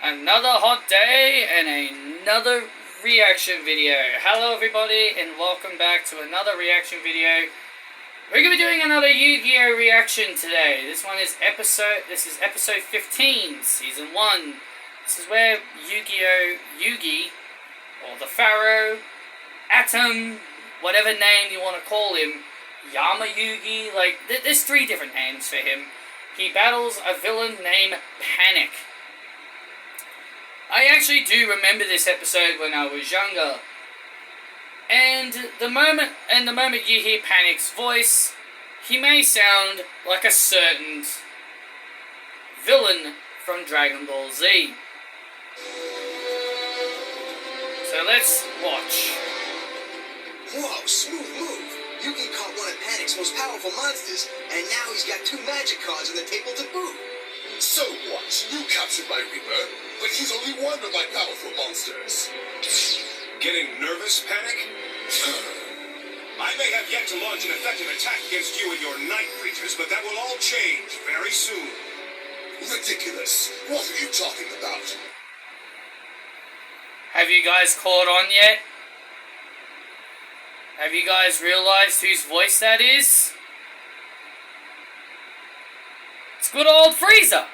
Another hot day and another reaction video. Hello everybody and welcome back to another reaction video. We're going to be doing another Yu-Gi-Oh reaction today. This is episode 15, season 1. This is where Yugi, or the Pharaoh, Atom, whatever name you want to call him, Yama Yugi, like, there's 3 different names for him. He battles a villain named Panik. I actually do remember this episode when I was younger. And the moment you hear Panik's voice, he may sound like a certain villain from Dragon Ball Z. So let's watch. Whoa, smooth move. Yugi caught one of Panik's most powerful monsters, and now he's got 2 magic cards on the table to boot. So what? You captured my Reaper, but he's only one of my powerful monsters. Getting nervous, Panik? I may have yet to launch an effective attack against you and your night creatures, but that will all change very soon. Ridiculous. What are you talking about? Have you guys caught on yet? Have you guys realized whose voice that is? It's good old Frieza.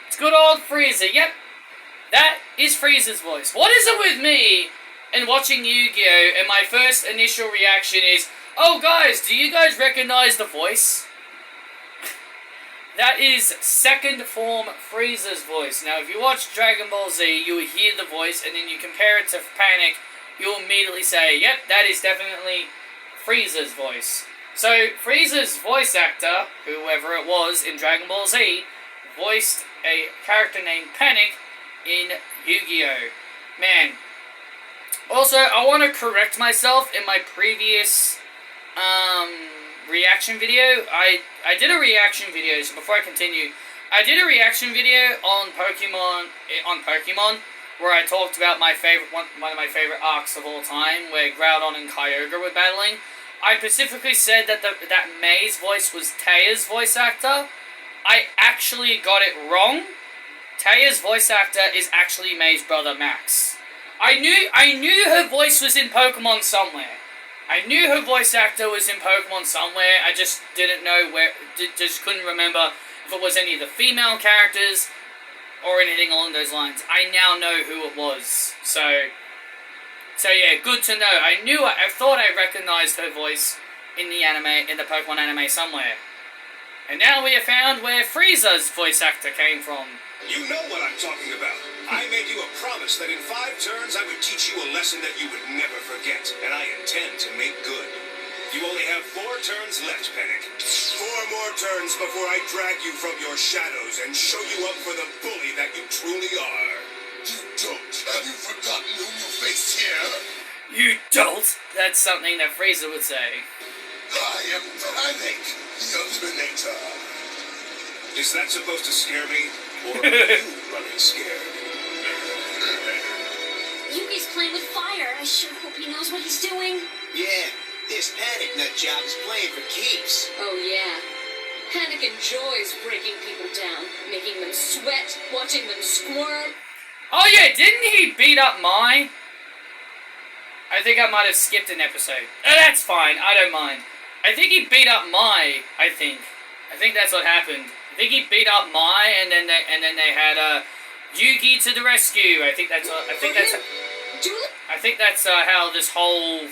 It's good old Frieza. Yep, that is Frieza's voice. What is it with me and watching Yu-Gi-Oh! And my first initial reaction is, oh guys, do you guys recognize the voice? That is second form Frieza's voice. Now, if you watch Dragon Ball Z, you will hear the voice, and then you compare it to Panik, you'll immediately say, yep, that is definitely Frieza's voice. So, Frieza's voice actor, whoever it was in Dragon Ball Z, voiced a character named Panik in Yu-Gi-Oh! Man. Also, I want to correct myself in my previous reaction video. I did a reaction video, so before I continue, I did a reaction video on Pokemon, where I talked about my favorite one of my favorite arcs of all time, where Groudon and Kyogre were battling. I specifically said that that May's voice was Teia's voice actor. I actually got it wrong. Teia's voice actor is actually May's brother Max. I knew her voice was in Pokemon somewhere. I knew her voice actor was in Pokemon somewhere. I just didn't know where. Just couldn't remember if it was any of the female characters or anything along those lines. I now know who it was. So yeah, good to know. I thought I recognized her voice in the anime, in the Pokemon anime somewhere. And now we have found where Frieza's voice actor came from. You know what I'm talking about. I made you a promise that in 5 turns I would teach you a lesson that you would never forget, and I intend to make good. You only have 4 turns left, Panik. 4 more turns before I drag you from your shadows and show you up for the bully that you truly are. You don't. Have you forgotten who you face here? You dolt! That's something that Frieza would say. I am Panik, the Eliminator. Is that supposed to scare me? Or are you running scared? Yugi's playing with fire. I sure hope he knows what he's doing. Yeah, this Panik nut job is playing for keeps. Oh, yeah. Panik enjoys breaking people down, making them sweat, watching them squirm. Oh yeah, didn't he beat up Mai? I think I might have skipped an episode. That's fine, I don't mind. I think he beat up Mai, I think that's what happened. I think he beat up Mai, and then they had Yugi to the rescue. I think that's how this whole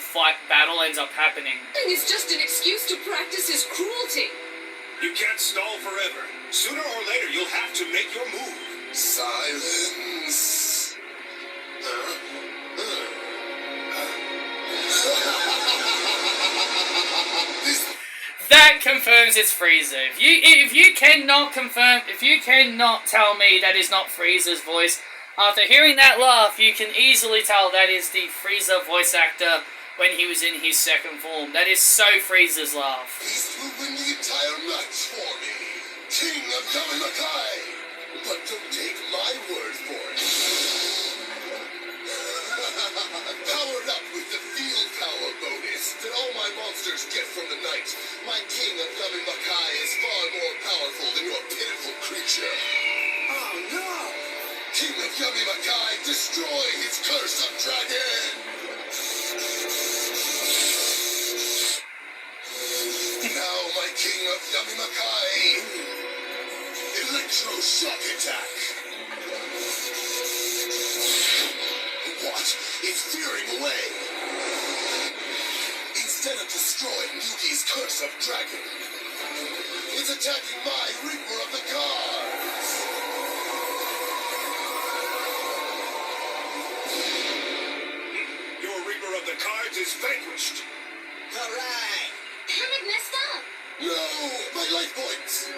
battle ends up happening. It's just an excuse to practice his cruelty. You can't stall forever. Sooner or later, you'll have to make your move. Silence. That confirms it's Frieza. If you cannot tell me that is not Frieza's voice, after hearing that laugh, you can easily tell that is the Frieza voice actor when he was in his second form. That is so Frieza's laugh. He's will win the entire match for me, King of Yamanakai. But don't take my word for it. Powered up with the field power bonus that all my monsters get from the night, my King of Yamanakai is far more powerful than your pitiful creature. Oh no! King of Yummy Makai, destroy his curse of dragon! Now, my King of Yummy Makai, Electro Shock Attack! What? It's veering away! Instead of destroying Yugi's curse of dragon, it's attacking my Reaper of the Gods! Your Reaper of the Cards is vanquished. Alright. Panic messed up. No! My life points!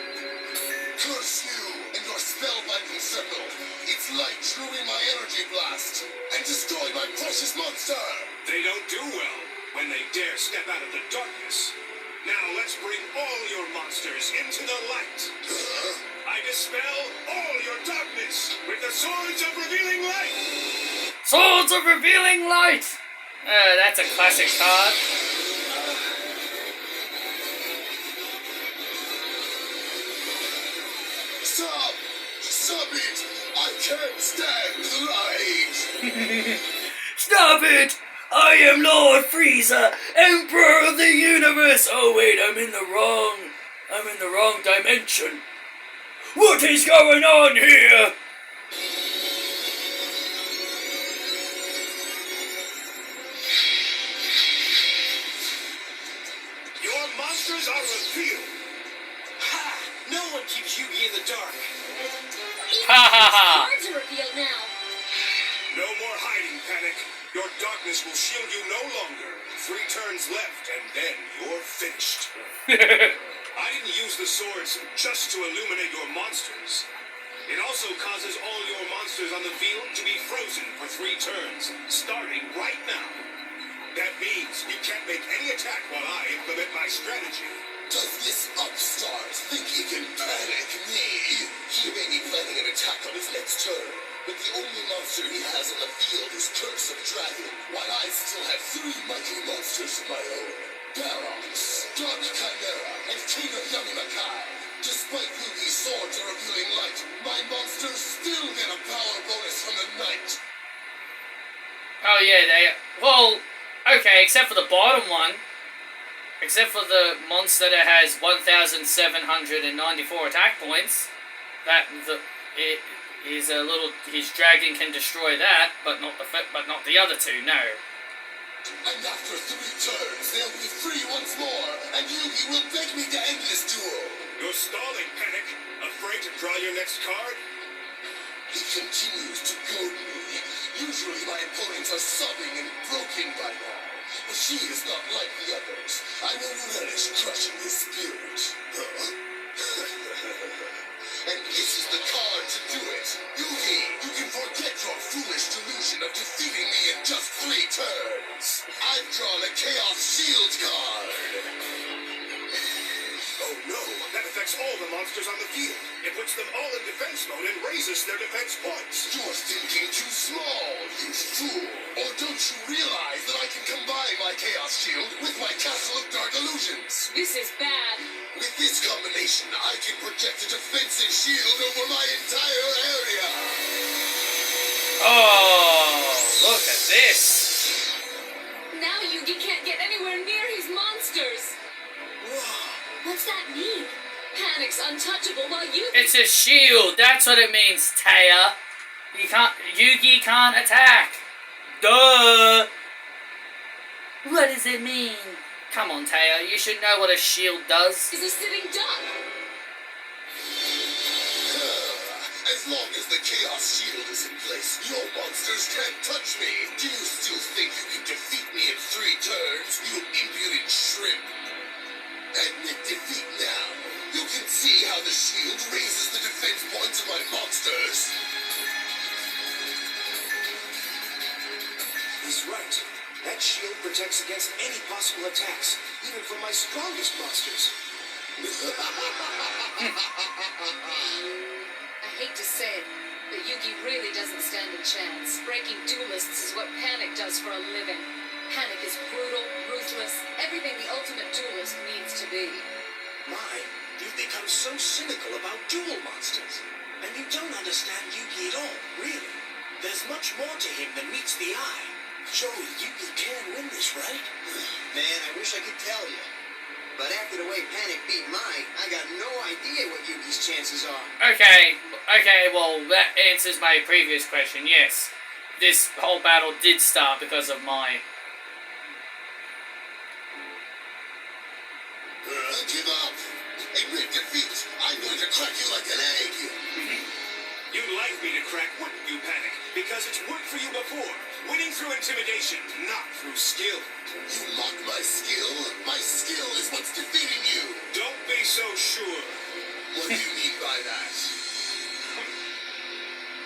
Curse you and your spellbinding circle! Its light drew in my energy blast and destroyed my precious monster! They don't do well when they dare step out of the darkness. Now let's bring all your monsters into the light. I dispel all your darkness with the Swords of Revealing Light! Swords of Revealing Light! That's a classic card. Stop! Stop it! I can't stand the light! Stop it! I am Lord Frieza, Emperor of the Universe! Oh wait, I'm in the wrong dimension. What is going on here? Your monsters are revealed. Ha! No one keeps Yugi in the dark. Even Ha, ha, ha. cards are revealed now. No more hiding, Panic. Your darkness will shield you no longer. 3 turns left, and then you're finished. I didn't use the swords just to illuminate your monsters. It also causes all your monsters on the field to be frozen for 3 turns, starting right now. That means you can't make any attack while I implement my strategy. Does this upstart think he can panic me? He may be planning an attack on his next turn, but the only monster he has on the field is Curse of Dragon, while I still have 3 mighty monsters of my own. Barox, Dark Chimera, and King of Yummy Makai. Despite Yugi's Swords of Revealing Light, my monsters still get a power bonus from the night. Oh yeah, well, okay, except for the bottom one. Except for the monster that has 1,794 attack points. It is a little. His dragon can destroy that, but not the other 2. No. And after 3 turns, they'll be free once more, and Yugi will beg me to end this duel. You're stalling, Panic. Afraid to draw your next card? He continues to goad me. Usually my opponents are sobbing and broken by now, but she is not like the others. I will relish crushing his spirit. And this is the card to do it. Yugi, you can forget your foolish delusion of defeating me in just 3 turns. I've drawn a Chaos Shield card. Oh no, that affects all the monsters on the field. It puts them all in defense mode and raises their defense points. You're thinking too small, you fool. Or don't you realize that I can combine my Chaos Shield with my Castle of Dark Illusions? This is bad. With this combination, I can project a defensive shield over my entire area. Oh, look at this. Now Yugi can't get anywhere near his monsters. What's that mean? Panic's untouchable while Yugi... It's a shield. That's what it means, Taya. Yugi can't attack. Duh. What does it mean? Come on, Taya. You should know what a shield does. is a sitting duck. As long as the Chaos Shield is in place, your monsters can't touch me. Do you still think you can defeat me in 3 turns, you impudent shrimp? Admit defeat now. You can see how the shield raises the defense points of my monsters. He's right. That shield protects against any possible attacks, even from my strongest monsters. I hate to say it, but Yugi really doesn't stand a chance. Breaking duelists is what Panic does for a living. Panic is brutal, ruthless, everything the ultimate duelist needs to be. My, you've become so cynical about duel monsters. And you don't understand Yugi at all, really. much more to him than meets the eye. Joey, Yugi can win this, right? Man, I wish I could tell you. But after the way Panik beat mine, I got no idea what Yugi's chances are. Okay, well, that answers my previous question. Yes, this whole battle did start because of my... Give up. Admit defeat. I'm going to crack you like an egg. You'd like me to crack, wouldn't you, Panik? Because it's worked for you before. Winning through intimidation, not through skill. You mock my skill? My skill is what's defeating you. Don't be so sure. What do you mean by that?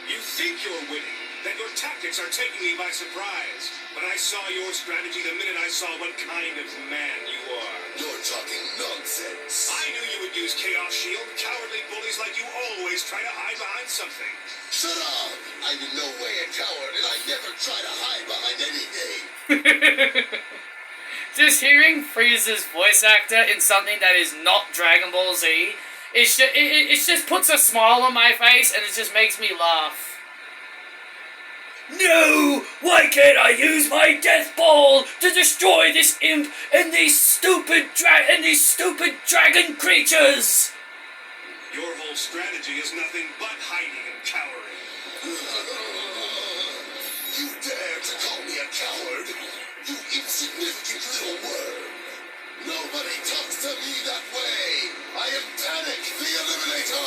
You think you're winning, that your tactics are taking me by surprise. But I saw your strategy the minute I saw what kind of man you are. You're talking nonsense. I knew you would use Chaos Shield. Cowardly bullies like you always try to hide behind something. Shut up! I'm in no way a coward, and I never try to hide behind anything. Just hearing Frieza's voice actor in something that is not Dragon Ball Z, it just puts a smile on my face and it just makes me laugh. No! Why can't I use my death ball to destroy this imp and these stupid dragon creatures? Your whole strategy is nothing but hiding and cowering. You dare to call me a coward? You insignificant little worm. Nobody talks to me that way. I am Panik, the Eliminator.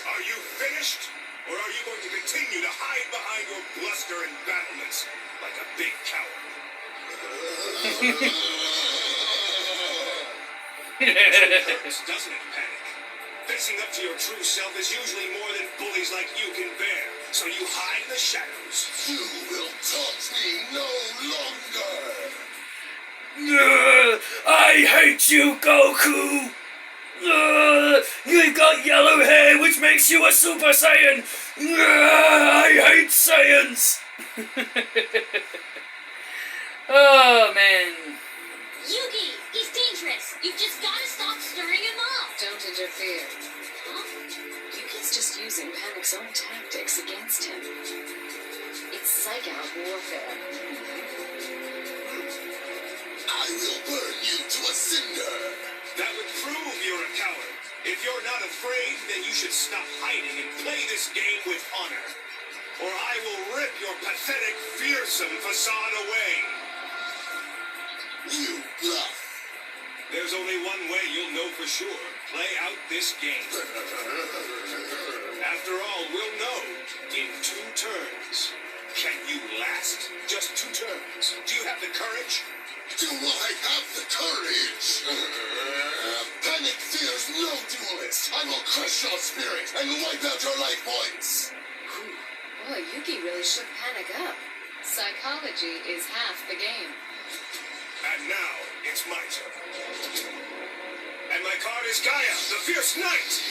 Are you finished? Or are you going to continue to hide behind your bluster and battlements like a big coward? Hurts, doesn't it, Panik? Facing up to your true self is usually more than bullies like you can bear, so you hide in the shadows. You will taunt me no longer. I hate you, Goku! You got yellow hair, which makes you a Super Saiyan! I hate Saiyans! Oh, man. Yugi, he's dangerous. You've just got to stop stirring him up. Don't interfere. Huh? Yuki's just using Panik's own tactics against him. It's psych-out warfare. I will burn you to a cinder. That would prove you're a coward. If you're not afraid, then you should stop hiding and play this game with honor. Or I will rip your pathetic, fearsome facade away. You bluff. There's only one way you'll know for sure. Play out this game. After all, we'll know in 2 turns. Can you last just 2 turns? Do you have the courage? Do I have the courage? Panik fears no duelist. I will crush your spirit and wipe out your life points. Boy, Yugi really shook Panik up. Psychology is half the game. And now, it's my turn. And my card is Gaia, the Fierce Knight!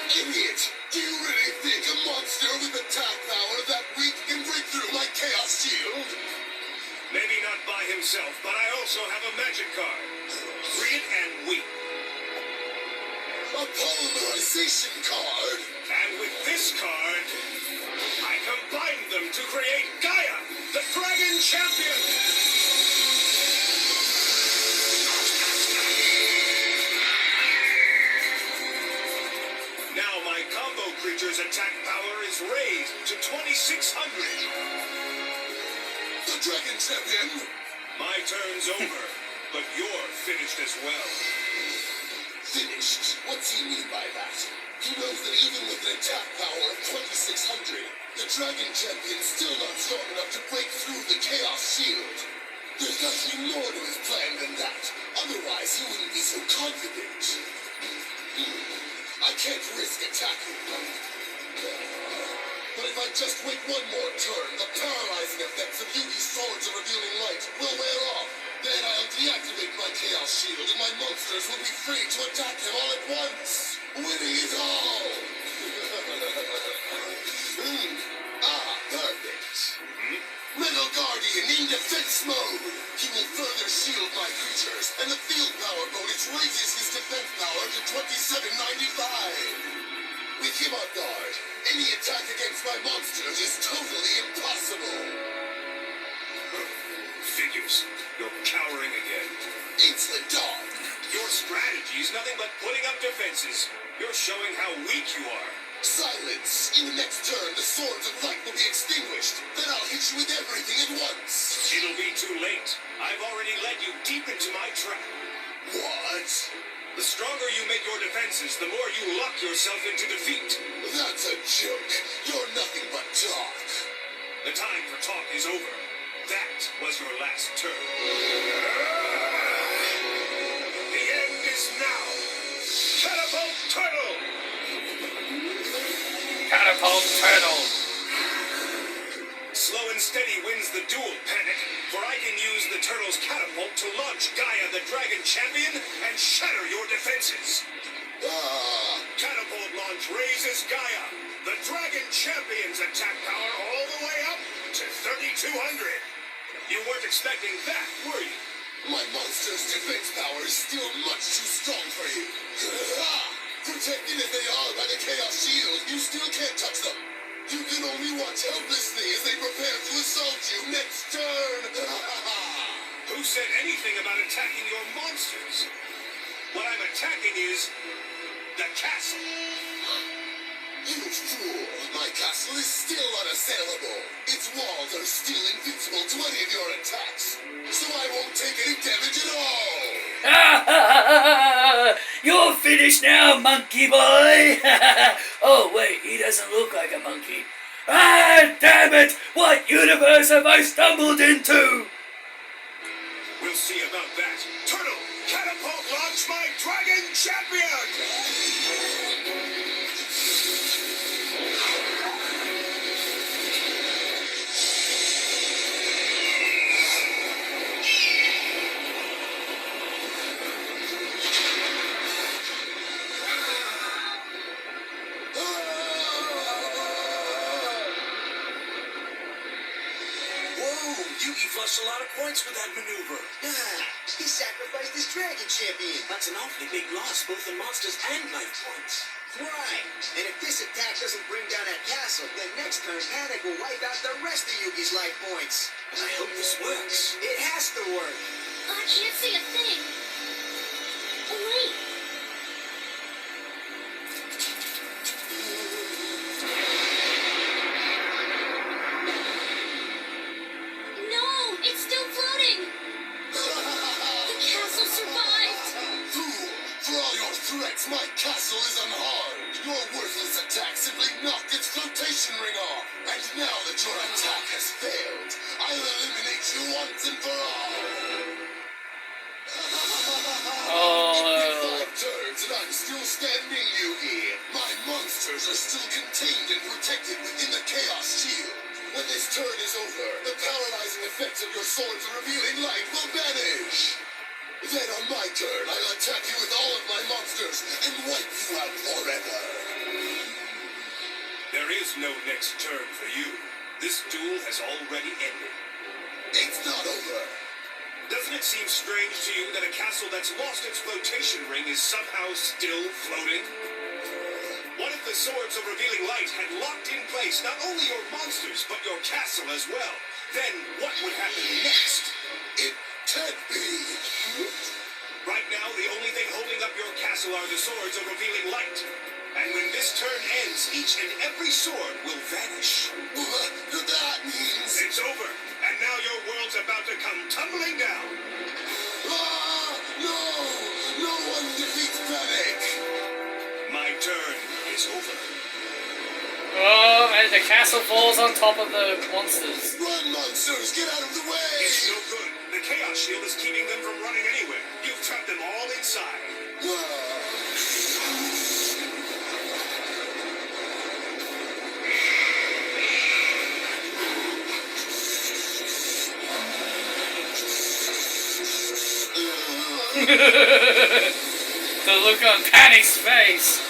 Idiot! Do you really think a monster with attack power that weak can break through my Chaos Shield? Maybe not by himself, but I also have a magic card. Read it and weep. A polymerization card? And with this card, I combine them to create Gaia, the Dragon Champion! Now my combo creature's attack power is raised to 2600. The Dragon Champion? My turn's over, but you're finished as well. Finished? What's he mean by that? He knows that even with an attack power of 2600, the Dragon Champion's still not strong enough to break through the Chaos Shield. There's got to be more to his plan than that. Otherwise, he wouldn't be so confident. I can't risk attacking him. But if I just wait one more turn, the paralyzing effects of Yugi's Swords of Revealing Light will wear off. Then I'll deactivate my Chaos Shield and my monsters will be free to attack him all at once. Winning it all! Perfect. Metal Guardian defense mode. He will further shield my creatures, and the field power bonus raises his defense power to 2795. With him on guard, any attack against my monsters is totally impossible. Figures. You're cowering again. Insolent dog. Your strategy is nothing but putting up defenses. You're showing how weak you are. Silence! In the next turn, the swords of light will be extinguished. Then I'll hit you with everything at once. It'll be too late. I've already led you deep into my trap. What? The stronger you make your defenses, the more you lock yourself into defeat. That's a joke. You're nothing but talk. The time for talk is over. That was your last turn. The end is now. Catapult Turtle! Catapult Turtle. Slow and steady wins the duel, Panik, for I can use the turtle's catapult to launch Gaia the Dragon Champion and shatter your defenses. Catapult launch raises Gaia, the Dragon Champion's attack power all the way up to 3,200. You weren't expecting that, were you? My monster's defense power is still much too strong for you. Protected as they are by the Chaos Shield, you still can't touch them. You can only watch helplessly as they prepare to assault you next turn. Who said anything about attacking your monsters? What I'm attacking is the castle. You fool! My castle is still unassailable. Its walls are still invincible to any of your attacks, so I won't take any damage at all. You're finished now, monkey boy. Oh wait, he doesn't look like a monkey. Ah, damn it! What universe have I stumbled into? We'll see about that. Turtle, catapult launch my Dragon Champion! Yugi flushed a lot of points with that maneuver. He sacrificed his Dragon Champion. That's an awfully big loss, both in monsters and life points. Right. And if this attack doesn't bring down that castle, then next turn Panik will wipe out the rest of Yugi's life points. I hope this works. It has to work. I can't see a thing. Oh, wait. No, it's still floating. The castle survived. Fool! For all your threats, my castle is unharmed. Your worthless attack simply knocked its flotation ring off. And now that your attack has failed, I'll eliminate you once and for all. Oh. 5 turns and I'm still standing, Yugi. My monsters are still contained and protected within the Chaos Shield. When this turn is over, the paralyzing effects of your sword's revealing light will vanish. Then on my turn, I'll attack you with all of my monsters and wipe you out forever. There is no next turn for you. This duel has already ended. It's not over. Doesn't it seem strange to you that a castle that's lost its flotation ring is somehow still floating? What if the swords of revealing light had locked in place not only your monsters, but your castle as well? Then what would happen next? It can't be. Right now, the only thing holding up your castle are the swords of revealing light. And when this turn ends, each and every sword will vanish. That means... It's over, and now your world's about to come tumbling down. No! No one defeats Panik! My turn is over. Oh, and the castle falls on top of the monsters. Run, monsters! Get out of the way! It's no good. The Chaos Shield is keeping them from running anywhere. You've trapped them all inside. The look on Panic's face.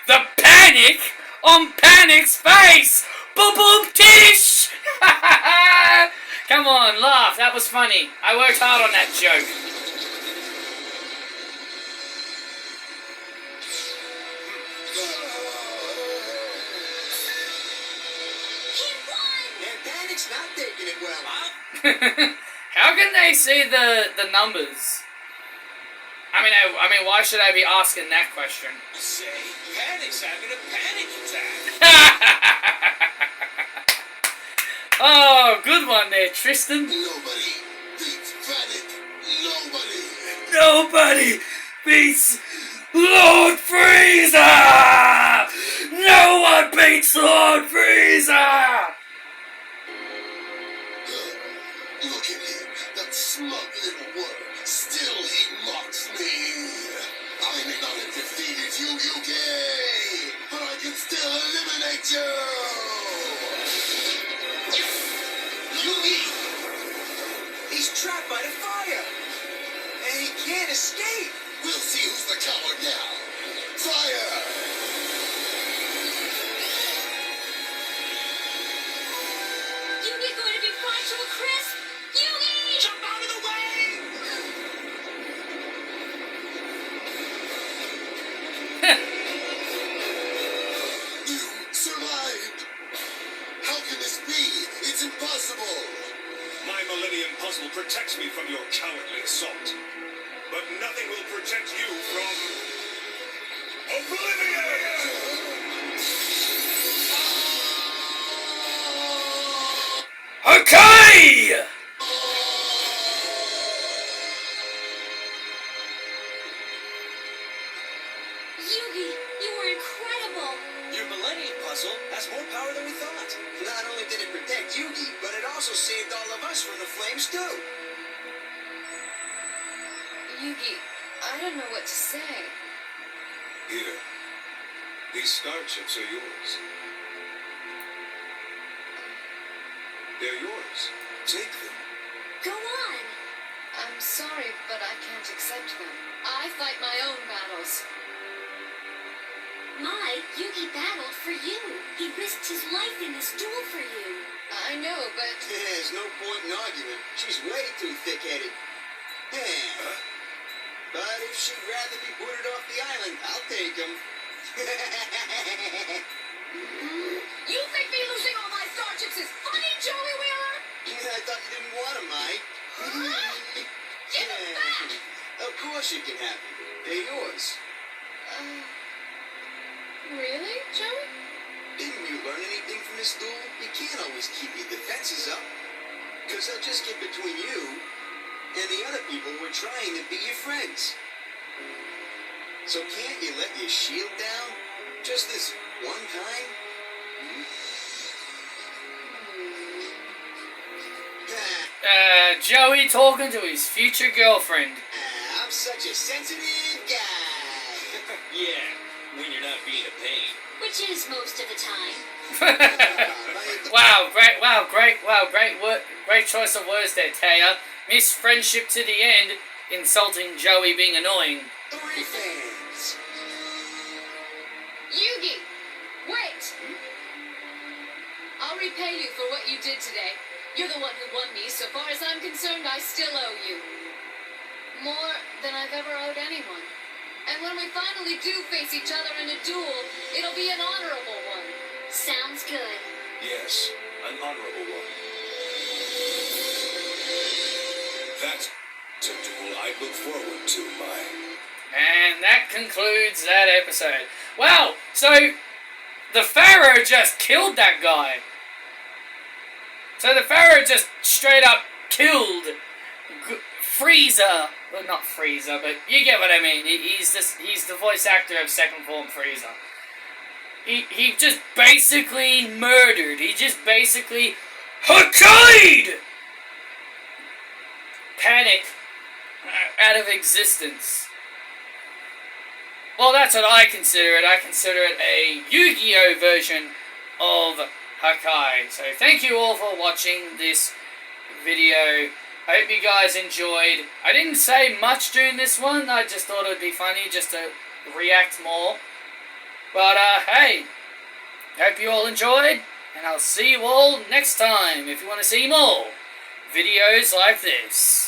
The panic on Panic's face. Boom boom tish. Come on, laugh. That was funny. I worked hard on that joke. He won! And Panic's not taking it well. How can they see the numbers? I mean, why should I be asking that question? Say, Panic's having a panic attack. Oh, good one there, Tristan. Nobody beats Panik. Nobody. Nobody beats Lord Freezer! No one beats Lord Freezer! Look at him, that smug little worm. Still he mocks me. I may not have defeated you, Yugi, but I can still eliminate you. Yugi! He's trapped by the fire! And he can't escape! We'll see who's the coward now. Fire! Yugi going to be fried to a crisp? Yugi! Jump out of the way! You survived. How can this be? It's impossible. My Millennium Puzzle protects me from your cowardly assault. But nothing will protect you from... oblivion! Okay! Yugi, you were incredible! Your Millennium Puzzle has more power than we thought. Not only did it protect Yugi, but it also saved all of us from the flames too. Yugi, I don't know what to say. Here. These star chips are yours. They're yours. Take them. Go on! I'm sorry, but I can't accept them. I fight my own battles. My, Yugi battled for you. He risked his life in this duel for you. I know, but There's no point in arguing. She's way too thick-headed. Yeah. But if she'd rather be booted off the island, I'll take him. you think me losing all my star chips is funny, Joey Wheeler? I thought you didn't want them, Mike. Give them back! Of course you can have them. They're yours. Really, Joey? Didn't you learn anything from this duel? You can't always keep your defenses up. Because they'll just get between you and the other people who are trying to be your friends. So can't you let your shield down? Just this one time? Joey talking to his future girlfriend. I'm such a sensitive guy. Yeah, when you're not being a pain. Which is most of the time. Great choice of words there, Taya. Miss Friendship to the end, insulting Joey being annoying. 3 fans. Yugi! Wait! I'll repay you for what you did today. You're the one who won me. So far as I'm concerned, I still owe you. More than I've ever owed anyone. And when we finally do face each other in a duel, it'll be an honorable one. Sounds good. Yes, an honorable one. That's a duel I look forward to, my... And that concludes that episode. Wow, so the Pharaoh just killed that guy. So the Pharaoh just straight up killed Frieza. Well, not Frieza, but you get what I mean. He's the voice actor of second form Frieza. He just basically murdered. He just basically Hokkaido Panik out of existence. Well, that's what I consider it. I consider it a Yu-Gi-Oh version of Hakai. So thank you all for watching this video. I hope you guys enjoyed. I didn't say much during this one. I just thought it would be funny just to react more. But hey, hope you all enjoyed, and I'll see you all next time if you want to see more videos like this.